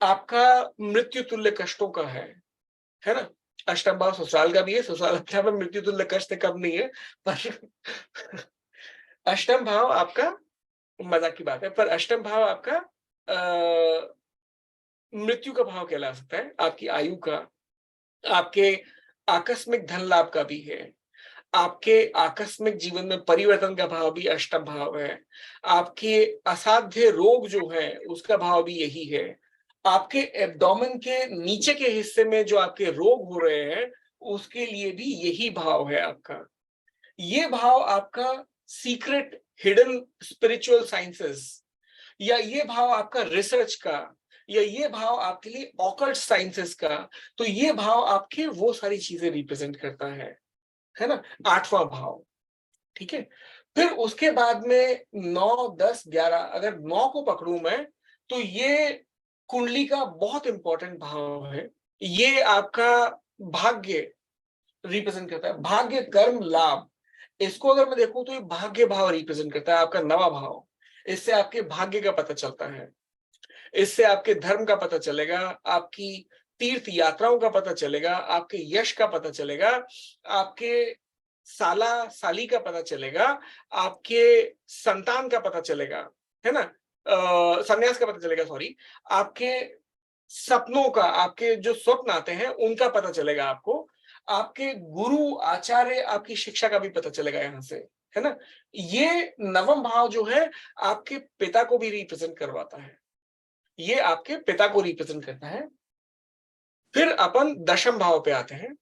A: आपका मृत्यु तुल्य कष्टों का है ना। अष्टम भाव ससुराल का भी है, ससुराल क्या में मृत्यु तुल्य कष्ट कम नहीं है, पर अष्टम भाव आपका, मजाक की बात है, पर अष्टम भाव आपका मृत्यु का भाव कहला सकता है। आपकी आयु का, आपके आकस्मिक धन लाभ का भी है, आपके आकस्मिक जीवन में परिवर्तन का भाव भी अष्टम भाव है, आपके असाध्य रोग जो है उसका भाव भी यही है, आपके एब्डोमेन के नीचे के हिस्से में जो आपके रोग हो रहे हैं उसके लिए भी यही भाव है आपका। ये भाव आपका सीक्रेट हिडन स्पिरिचुअल साइंसेस, या ये भाव आपका रिसर्च का, या ये भाव आपके लिए ऑकल्ट साइंसेस का, तो ये भाव आपके वो सारी चीजें रिप्रेजेंट करता है ना, आठवां भाव। ठीक है, फिर उसके बाद में 9, 10, 11, अगर 9 को पकड़ूं मैं, तो ये कुंडली का बहुत इंपॉर्टेंट भाव है। ये आपका भाग्य रिप्रेजेंट करता है, भाग्य, कर्म, लाभ। इसको अगर मैं देखूं तो ये भाग्य भाव रिप्रेजेंट करता है, आपका नवा भाव। इससे आपके भाग्य का पता चलता है, इससे आपके धर्म का पता चलेगा, आपकी तीर्थ यात्राओं का पता चलेगा, आपके यश का पता चलेगा, आपके साला साली का पता चलेगा, आपके संतान का पता चलेगा, है ना, संन्यास का पता चलेगा, सॉरी, आपके सपनों का, आपके जो स्वप्न आते हैं उनका पता चलेगा आपको, आपके गुरु आचार्य, आपकी शिक्षा का भी पता चलेगा यहां से, है ना। ये नवम भाव जो है आपके पिता को भी रिप्रेजेंट करवाता है, ये आपके पिता को रिप्रेजेंट करता है। फिर अपन दशम भाव पे आते हैं।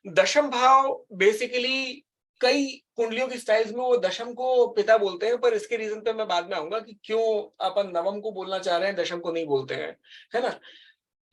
A: दशम भाव बेसिकली कई कुंडलियों की स्टाइल्स में वो दशम को पिता बोलते हैं, पर इसके रीजन पे मैं बाद में आऊंगा कि क्यों अपन नवम को बोलना चाह रहे हैं, दशम को नहीं बोलते हैं, है ना।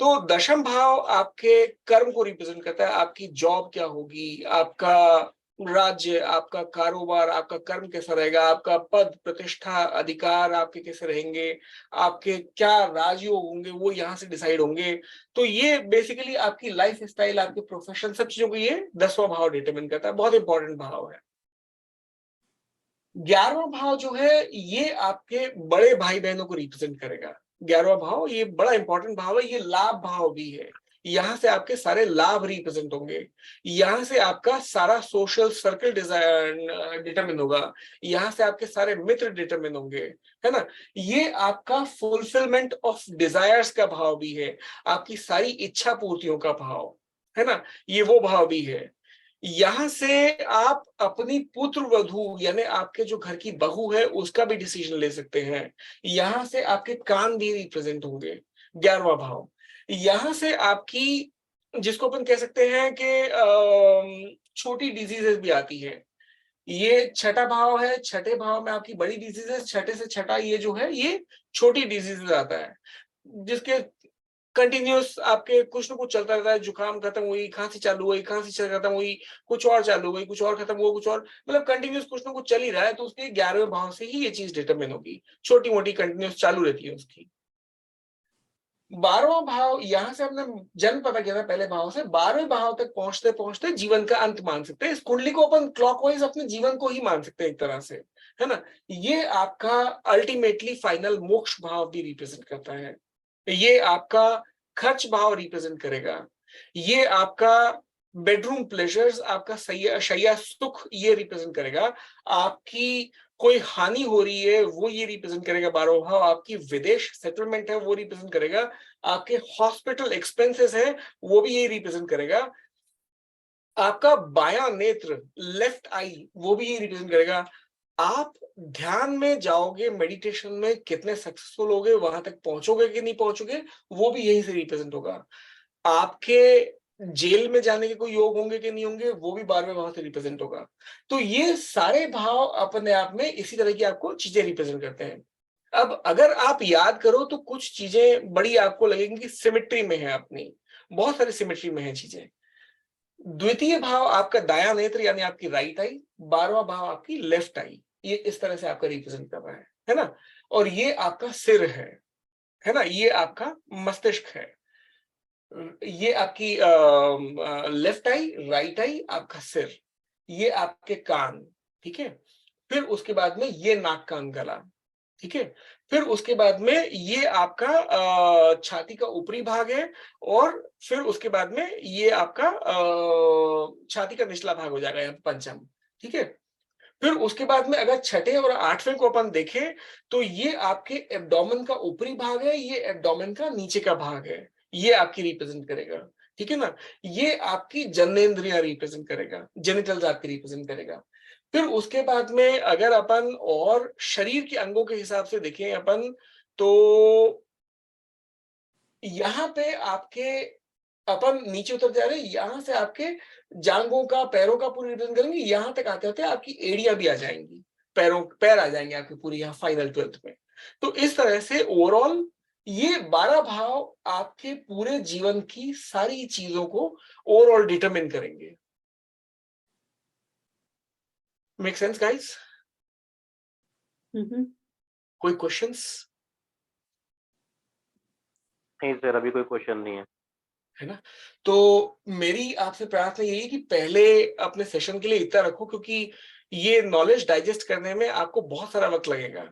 A: तो दशम भाव आपके कर्म को रिप्रेजेंट करता है, आपकी जॉब क्या होगी, आपका राज्य, आपका कारोबार, आपका कर्म कैसा रहेगा, आपका पद प्रतिष्ठा अधिकार आपके कैसे रहेंगे, आपके क्या राजयोग होंगे वो यहाँ से डिसाइड होंगे। तो ये बेसिकली आपकी लाइफ स्टाइल, आपके प्रोफेशन, सब चीजों को ये 10वां भाव डिटरमिन करता है, बहुत इंपॉर्टेंट भाव है। 11वां भाव जो है ये आपके बड़े भाई बहनों को रिप्रेजेंट करेगा। 11वां भाव ये बड़ा इंपॉर्टेंट भाव है, ये लाभ भाव भी है, यहां से आपके सारे लाभ रिप्रेजेंट होंगे, यहां से आपका सारा सोशल सर्कल डिटरमिन होगा, यहां से आपके सारे मित्र डिटरमिन होंगे, है ना। ये आपका फुलफिलमेंट ऑफ डिजायर्स का भाव भी है, आपकी सारी इच्छा पूर्तियों का भाव, है ना, ये वो भाव भी है। यहां से आप अपनी पुत्र वधू यानी आपके जो घर की बहू है उसका भी डिसीजन ले सकते हैं, यहां से आपके कान भी रिप्रेजेंट होंगे, 11वां भाव। यहां से आपकी, जिसको अपन कह सकते हैं कि छोटी डिजीजेस भी आती है, ये छठा भाव है, छठे भाव में आपकी बड़ी डिजीजेस, छठे से छठा ये जो है ये छोटी डिजीजेस आता है, जिसके कंटिन्यूस आपके कुछ ना कुछ चलता रहता है, जुकाम खत्म हुई, खांसी चालू हुई, खांसी खत्म हुई, कुछ और चालू हुई, कुछ और खत्म हुआ, कुछ और, मतलब कंटिन्यूस कुछ ना कुछ चल ही रहा है, तो उसके 11वें भाव से ही ये चीज डिटरमिन होगी, छोटी मोटी कंटिन्यूस चालू रहती है उसकी। 12वां भाव, यहां से हमने जन्म पता किया था पहले भाव से, 12वें भाव तक पहुंचते पहुंचते जीवन का अंत मान सकते हैं, इस कुंडली को अपन क्लॉकवाइज अपने जीवन को ही मान सकते हैं एक तरह से, है ना। ये आपका अल्टीमेटली फाइनल मोक्ष भाव भी रिप्रेजेंट करता है, ये आपका खर्च भाव रिप्रेजेंट करेगा, ये आपका बेडरूम प्लेजर्स, आपका शैया सुख ये रिप्रेजेंट करेगा, आपकी कोई हानि हो रही है वो ये रिप्रेजेंट करेगा 12वां भाव, आपकी विदेश सेटलमेंट है वो रिप्रेजेंट करेगा, आपके हॉस्पिटल एक्सपेंसेस है वो भी ये रिप्रेजेंट करेगा, आपका बायां नेत्र लेफ्ट आई वो भी ये रिप्रेजेंट करेगा, आप ध्यान में जाओगे, मेडिटेशन में कितने सक्सेसफुल होगे, वहां तक पहुंचोगे कि नहीं पहुंचोगे, वो भी यहीं से रिप्रेजेंट होगा, आपके जेल में जाने के कोई योग होंगे कि नहीं होंगे, वो भी 12वें भाव से रिप्रेजेंट होगा। तो ये सारे भाव अपने आप में इसी तरह की आपको चीजें रिप्रेजेंट करते हैं। अब अगर आप याद करो तो कुछ चीजें बड़ी आपको लगेंगी कि सिमेट्री में है, अपनी बहुत सारी सिमेट्री में है चीजें। द्वितीय भाव आपका दायां नेत्र यानी आपकी राइट आई, 12वां भाव आपकी लेफ्ट आई, ये इस तरह से आपका रिप्रेजेंट कर रहा है ना। और ये आपका सिर है ना, ये आपका मस्तिष्क है, ये आपकी लेफ्ट आई, राइट आई, आपका सिर, ये आपके कान, ठीक है। फिर उसके बाद में ये नाक कान गला, ठीक है। फिर उसके बाद में ये आपका छाती का ऊपरी भाग है, और फिर उसके बाद में ये आपका छाती का निचला भाग हो जाएगा, पंचम, ठीक है। फिर उसके बाद में अगर छठे और आठवें को अपन देखें तो ये आपके एब्डोमेन का ऊपरी भाग है, ये एब्डोमेन का नीचे का भाग है, ये आपकी रिप्रेजेंट करेगा, ठीक है ना। ये आपकी जननेंद्रियां रिप्रेजेंट करेगा, जेनिटल्स आपकी रिप्रेजेंट करेगा। फिर उसके बाद में अगर अपन और शरीर के अंगों के हिसाब से देखें अपन, तो यहाँ पे आपके, अपन नीचे उतर जा रहे हैं, यहां से आपके जांघों का, पैरों का पूरी रिप्रेजेंट करेंगे, यहां तक आते होते आपकी एड़ियां भी आ जाएंगी, पैर आ जाएंगे आपके पूरी यहाँ फाइनल 12th में। तो इस तरह से ओवरऑल ये 12 भाव आपके पूरे जीवन की सारी चीजों को ओवरऑल डिटरमिन करेंगे। Make sense guys? कोई क्वेश्चंस?
C: नहीं सर, अभी कोई क्वेश्चन नहीं है।
A: है ना? तो मेरी आपसे प्रार्थना यही है कि पहले अपने सेशन के लिए इतना रखो, क्योंकि ये नॉलेज डाइजेस्ट करने में आपको बहुत सारा वक़्त लगेगा।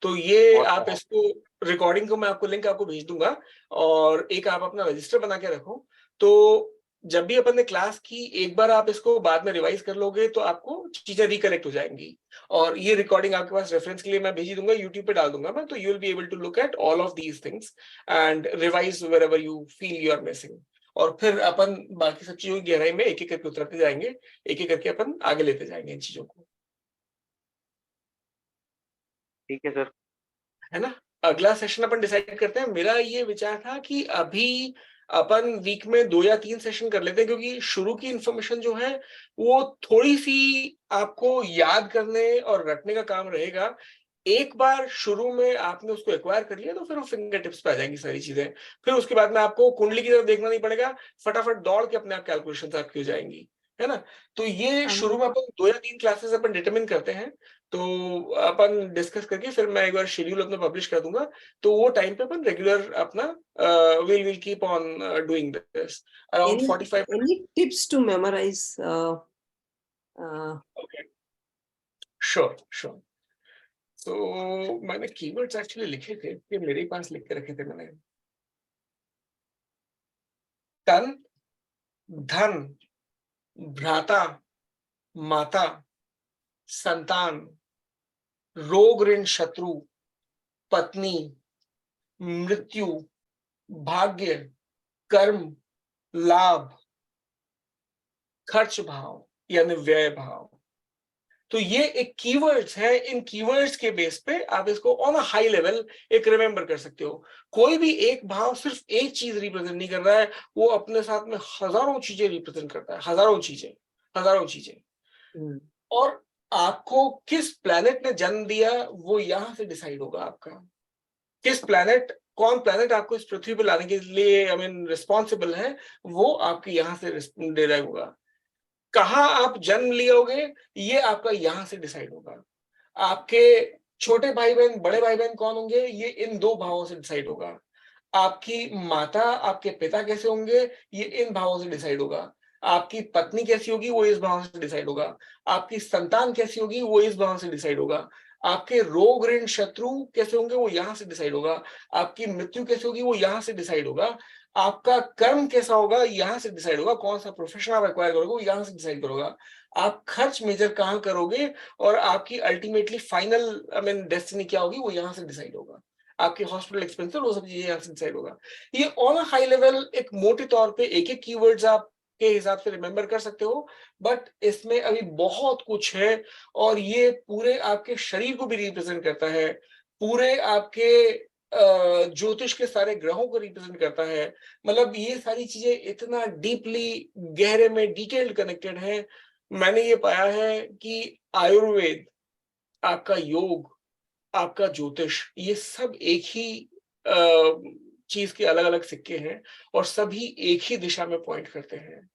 A: तो ये
C: बहुत
A: आप
C: सारा।
A: इसको रिकॉर्डिंग को मैं आपको लिंक आपको भेज दूँगा, और एक आप अपना रजिस्टर बना के रखो। तो जब भी अपन ने क्लास की, एक बार आप इसको बाद में रिवाइज़ कर लोगे तो आपको चीज़ें रिकलेक्ट हो जाएँगी। और ये रिकॉर्डिंग आपके पास रेफरेंस के लिए मैं भेज ही दूँगा, यूट्यूब पे डाल दूँगा मैं, तो you will be able to look at all of these things and revise wherever you feel you are missing. और फिर अपन बाकी सब चीज़ों की गहराई में एक-एक करके उतरते जाएँगे, एक-एक करके अपन आगे लेते जाएँगे इन चीज़ों को।
C: ठीक है सर।
A: है ना? अगला सेशन अपन डिसाइड करते हैं। मेरा ये विचार था कि अभी अपन वीक में 2 या 3 सेशन कर लेते हैं, क्योंकि शुरू की इन्फॉर्मेशन जो है, वो थोड़ी-सी आपको याद करने और रटने का काम रहेगा। एक बार शुरू में आपने उसको एक्वायर कर लिया, तो फिर वो फिंगर टिप्स पे आ जाएँगी सारी चीज़ें। फिर उसके बाद में आपको कुंडली की तरफ देखना नहीं पड़ेगा, फटाफट दौड़ के अपने आप कैलकुलेशंस आपकी हो जाएँगी। है ना? तो ये शुरू में अपन 2 या 3 क्लासेस अपन डिटरमिन करते हैं। तो अपन डिस्कस करके फिर मैं एक बार शेड्यूल अपना पब्लिश कर दूँगा, तो वो टाइम पे अपन रेगुलर अपना we'll keep on doing this around 45 minutes.
B: Any tips to memorize?
A: Okay, sure, sure. So मैंने कीवर्ड्स एक्चुअली लिखे थे, ये मेरे ही पास लिख के रखे थे मैंने। तन, धन, भ्राता, माता, संतान, रोग ऋण शत्रु, पत्नी, मृत्यु, भाग्य, कर्म, लाभ, खर्च भाव यानी व्यय भाव। तो ये एक कीवर्ड्स है, इन कीवर्ड्स के बेस पे आप इसको ऑन अ हाई लेवल एक रिमेंबर कर सकते हो। कोई भी एक भाव सिर्फ एक चीज रिप्रेजेंट नहीं कर रहा है, वो अपने साथ में हजारों चीजें रिप्रेजेंट करता है, हजारों चीजें। और आपको किस प्लैनेट ने जन्म दिया, वो यहां से डिसाइड होगा आपका। किस प्लैनेट, कौन प्लैनेट आपको इस पृथ्वी पे लाने के लिए आई मीन रिस्पॉन्सिबल है, वो आपके यहां से डिराइव होगा। कहाँ आप जन्म लियोगे, ये आपका यहां से डिसाइड होगा। आपके छोटे भाई बहन, बड़े भाई बहन कौन होंगे, ये इन 2 भावों से डिसाइड होगा। आपकी माता, आपके पिता कैसे होंगे, ये इन भावों से डिसाइड होगा। आपकी पत्नी कैसी होगी, वो इस भाव से डिसाइड होगा। आपकी संतान कैसी होगी, वो इस भाव से डिसाइड होगा। आपके रोग ऋण शत्रु कैसे होंगे, वो यहां से डिसाइड होगा। आपकी मृत्यु कैसे होगी, वो यहां से डिसाइड होगा। आपका कर्म कैसा होगा, यहां से डिसाइड होगा। कौन सा प्रोफेशन आप एक्वायर करोगे, वो यहां से डिसाइड करोगा। आप खर्च मेजर कहां करोगे, और आपकी ultimately final I mean destiny क्या होगी, वो यहां से डिसाइड होगा। आपके हॉस्पिटल एक्सपेंसेस, वो सब चीजें यहाँ से डिसाइड होगा। ये ऑन अ हाई लेवल एक मोटे तौर पे एक-एक कीवर्ड्स आप के हिसाब से रिमेंबर कर सकते हो, बट इसमें अभी बहुत कुछ है, और ये पूरे आपके शरीर को भी रिप्रेजेंट करता है, पूरे आपके ज्योतिष के सारे ग्रहों को रिप्रेजेंट करता है। मतलब ये सारी चीजें इतना डीपली, गहरे में डिटेल्ड कनेक्टेड है। मैंने ये पाया है कि आयुर्वेद, आपका योग, आपका ज्योतिष, ये सब एक ही चीज के अलग-अलग सिक्के हैं, और सभी एक ही दिशा में पॉइंट करते हैं।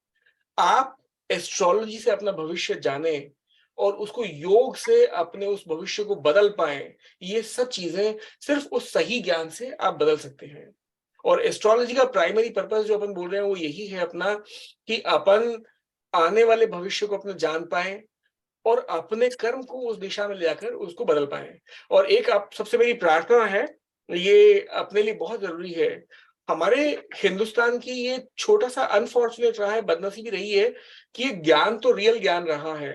A: आप एस्ट्रोलॉजी से अपना भविष्य जाने और उसको योग से अपने उस भविष्य को बदल पाएं, ये सब चीजें सिर्फ उस सही ज्ञान से आप बदल सकते हैं। और एस्ट्रोलॉजी का प्राइमरी पर्पस जो अपन बोल रहे हैं, वो यही है अपना, कि अपन आने वाले भविष्य को अपने जान पाएं, और अपने कर्म को उस दिशा में ले जाकर उसको बदल पाएं। और एक आप सबसे मेरी प्रार्थना है, ये अपने लिए बहुत जरूरी है। हमारे हिंदुस्तान की ये छोटा सा अनफॉर्चुनेट रहा है, बदनसीबी रही है, कि ये ज्ञान तो रियल ज्ञान रहा है,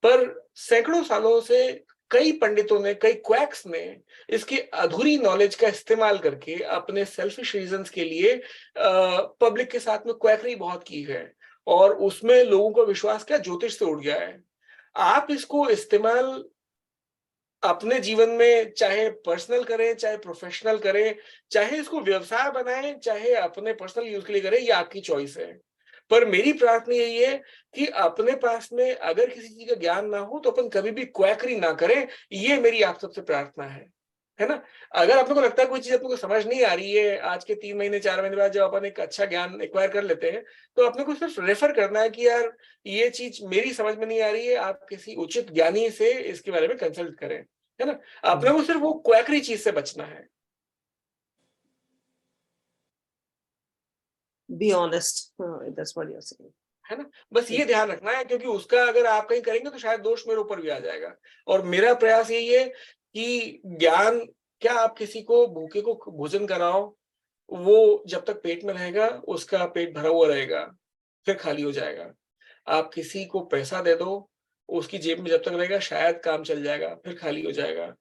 A: पर सैकड़ों सालों से कई पंडितों ने, कई क्वैक्स ने इसकी अधूरी नॉलेज का इस्तेमाल करके अपने सेल्फिश रीजंस के लिए पब्लिक के साथ में क्वैकरी बहुत की है, और उसमें लोगों का विश्वास क्या ज्योतिष से उड़ गया है। आप इसको इस्तेमाल अपने जीवन में चाहे पर्सनल करें, चाहे प्रोफेशनल करें, चाहे इसको व्यवसाय बनाएं, चाहे अपने पर्सनल यूज के लिए करें, ये आपकी चॉइस है। पर मेरी प्रार्थना यही है कि अपने पास में अगर किसी चीज का ज्ञान ना हो, तो अपन कभी भी क्वैकरी ना करें। ये मेरी आप सबसे प्रार्थना है ना? अगर आप लोगों को लगता है कोई चीज आपको समझ नहीं आ रही है, आज के 3 महीने 4 महीने बाद जब अपन एक अच्छा ज्ञान एक्वायर कर लेते हैं, तो अपने को सिर्फ रेफर करना है कि यार ये चीज मेरी समझ में नहीं आ रही है, आप किसी उचित ज्ञानी से इसके बारे में कंसल्ट करें। है ना? अपने को सिर्फ वो क्वैकरी चीज से बचना है।
B: be honest. That's what you're saying.
A: है ना, बस ये ध्यान रखना है, क्योंकि उसका अगर आप कहीं करेंगे तो शायद दोष मेरे ऊपर भी आ जाएगा। और मेरा प्रयास यही है कि ज्ञान, क्या आप किसी को भूखे को भोजन कराओ, वो जब तक पेट में रहेगा उसका पेट भरा हुआ रहेगा, फिर खाली हो जाएगा। आप किसी को पैसा दे दो, उसकी जेब में जब तक रहेगा शायद काम चल जाएगा, फिर खाली हो जाएगा।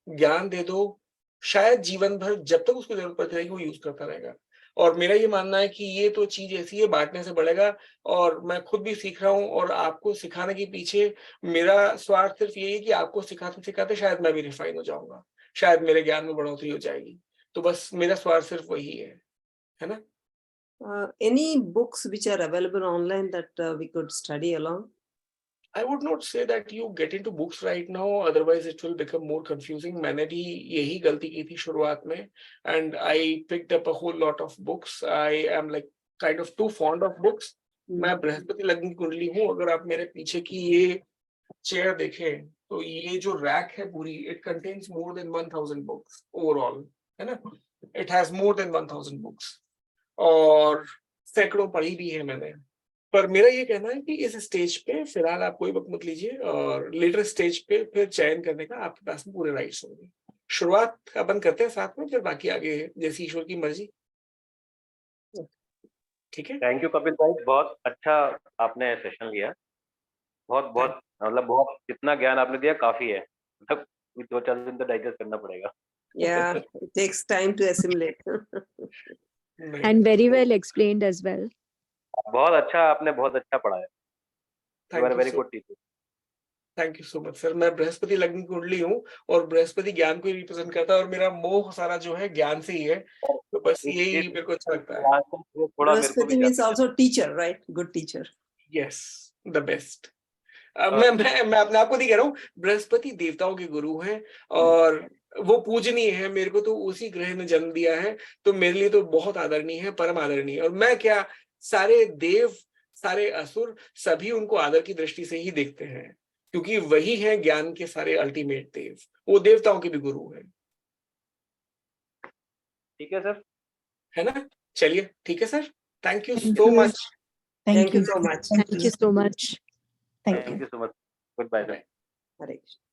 A: ज्ञान दे दो, शायद जीवन भर जब तक उसको जरूरत पड़ती रहेगी वो यूज करता रहेगा। और मेरा ये मानना है कि ये तो चीज ऐसी है, बांटने से बढ़ेगा। और मैं खुद भी सीख रहा हूँ, और आपको सिखाने के पीछे मेरा स्वार्थ सिर्फ यही है कि आपको सिखाते सिखाते शायद मैं भी रिफाइन हो जाऊंगा, शायद मेरे ज्ञान में बढ़ोतरी हो जाएगी। तो बस मेरा स्वार्थ सिर्फ वही है ना।
B: Any books which are available online that we could study along?
A: I would not say that you get into books right now, otherwise it will become more confusing. मैंने भी यही गलती की थी शुरुआत में, and I picked up a whole lot of books. I am like kind of too fond of books. मैं बृहस्पति लग्न की कुंडली हूँ। अगर आप मेरे पीछे की ये चेयर देखें तो ये जो रैक है पूरी, it contains more than 1000 books overall, है ना। It has more than 1000 books और सैकड़ों पढ़ी भी है मैंने। पर मेरा ये कहना है कि इस स्टेज पे फिलहाल आप कोई वक्त मत लीजिए, और लेटर स्टेज पे फिर चयन करने का आपके पास में पूरे राइट्स होंगे। शुरुआत अपन करते हैं साथ में, फिर बाकी आगे जैसी ईश्वर की मर्जी। ठीक है,
C: थैंक यू कपिल भाई, बहुत अच्छा आपने सेशन लिया। बहुत बहुत मतलब बहुत, जितना ज्ञान आपने दिया काफी है, मतलब 2-4 दिन तो डाइजेस्ट करना पड़ेगा।
B: Yeah, it takes time to assimilate.
D: And very well explained as well.
C: बहुत अच्छा, आपने बहुत अच्छा पढ़ाया। You are a very good teacher.
A: Thank you so much sir. मैं बृहस्पति लग्न की कुंडली हूँ, और बृहस्पति ज्ञान को ही रिप्रेजेंट करता है, और मेरा मोह सारा जो है ज्ञान से ही है। तो बस यही मेरे को अच्छा लगता है।
C: थोड़ा मेरे को
B: Brahspati
C: भी
B: means also teacher, right? Good teacher.
A: Yes, the best. मैं अपने आप को नहीं कह रहा हूँ, बृहस्पति देवताओं के गुरु हैं और वो पूजनीय है। मेरे को तो उसी ग्रह ने जन्म दिया है, तो मेरे लिए तो बहुत आदरणीय है, परम आदरणीय। और मैं क्या, सारे देव, सारे असुर सभी उनको आदर की दृष्टि से ही देखते हैं, क्योंकि वही है ज्ञान के सारे अल्टीमेट देव। वो देवताओं के भी गुरु हैं।
C: ठीक है सर,
A: है ना। चलिए ठीक है sir, thank you
D: Thank
A: so
D: you.
A: Much.
B: Thank you so much.
D: Thank you so much.
C: Thank you so much, good bye sir.
B: Hare Krishna.